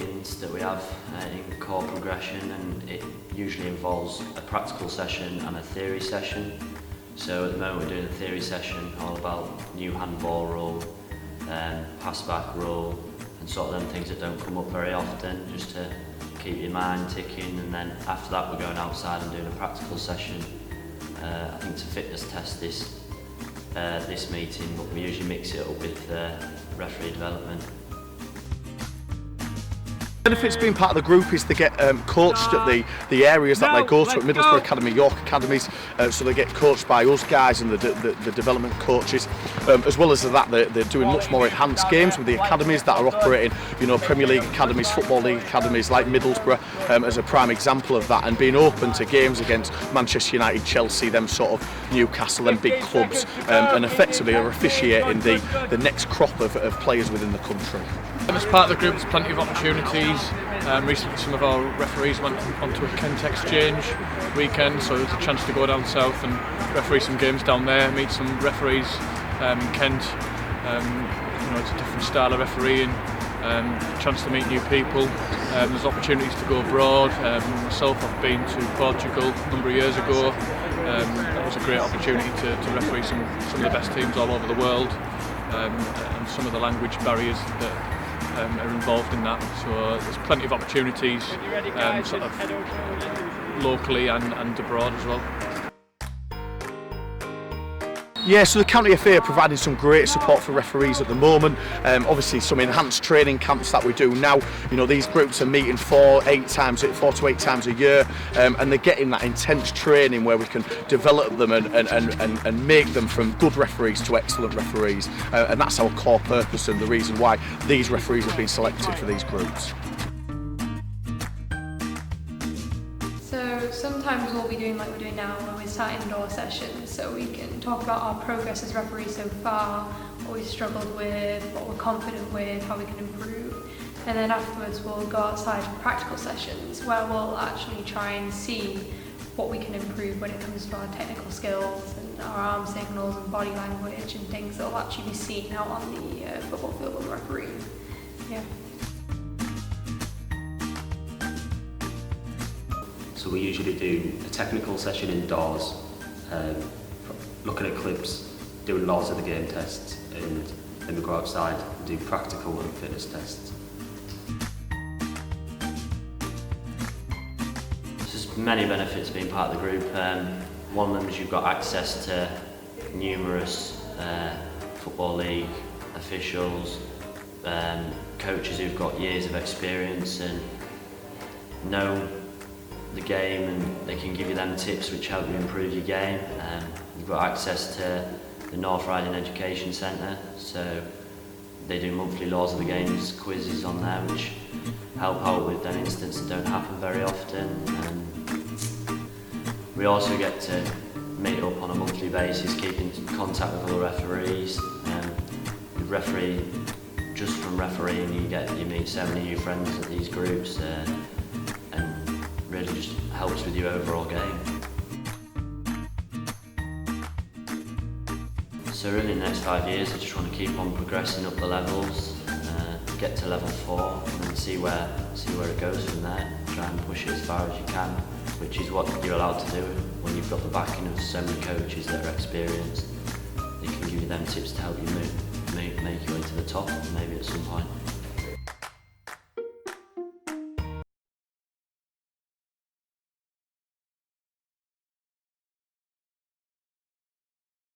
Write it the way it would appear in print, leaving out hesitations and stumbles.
meetings that we have in core progression, and it usually involves a practical session and a theory session. So at the moment we're doing a theory session all about new handball rule, pass back rule, and sort of them things that don't come up very often, just to keep your mind ticking. And then after that we're going outside and doing a practical session. I think it's a fitness test this meeting, but we usually mix it up with referee development. Benefits being part of the group is they get coached at the areas that they go to, at Middlesbrough Academy, York Academies, so they get coached by us guys and the development coaches. As well as that, they're doing much more enhanced games with the academies that are operating, Premier League academies, Football League academies like Middlesbrough as a prime example of that, and being open to games against Manchester United, Chelsea, them sort of Newcastle, them big clubs, and effectively are officiating the next crop of players within the country. As part of the group, there's plenty of opportunities. Recently some of our referees went onto a Kent exchange weekend, so there's a chance to go down south and referee some games down there, meet some referees in Kent. It's a different style of refereeing, a chance to meet new people. There's opportunities to go abroad. Myself, I've been to Portugal a number of years ago. That was a great opportunity to referee some of the best teams all over the world, and some of the language barriers that are involved in that. So there's plenty of opportunities sort of locally and abroad as well. Yeah, so the County FA are providing some great support for referees at the moment. Obviously some enhanced training camps that we do now. These groups are meeting 4 to 8 times a year, and they're getting that intense training where we can develop them and make them from good referees to excellent referees. And that's our core purpose and the reason why these referees have been selected for these groups. So sometimes we'll be doing like we're doing now, where we start indoor sessions, so we can talk about our progress as referees so far, what we've struggled with, what we're confident with, how we can improve. And then afterwards we'll go outside for practical sessions where we'll actually try and see what we can improve when it comes to our technical skills and our arm signals and body language and things that will actually be seen out on the football field with the referee. Yeah. So we usually do a technical session indoors, looking at clips, doing lots of the game tests, and then we go outside and do practical and fitness tests. There's many benefits being part of the group. One of them is you've got access to numerous Football League officials, coaches who've got years of experience and know the game, and they can give you them tips which help you improve your game. You've got access to the North Riding Education Centre, so they do monthly laws of the games quizzes on there which help out with them incidents that don't happen very often. We also get to meet up on a monthly basis, keep in contact with other referees. You referee, just from refereeing you meet so many new friends at these groups, and really just helps with your overall game. So really in the next 5 years I just want to keep on progressing up the levels, get to level 4 and then see where it goes from there. Try and push it as far as you can, which is what you're allowed to do when you've got the backing of so many coaches that are experienced. They can give you them tips to help you make your way to the top maybe at some point.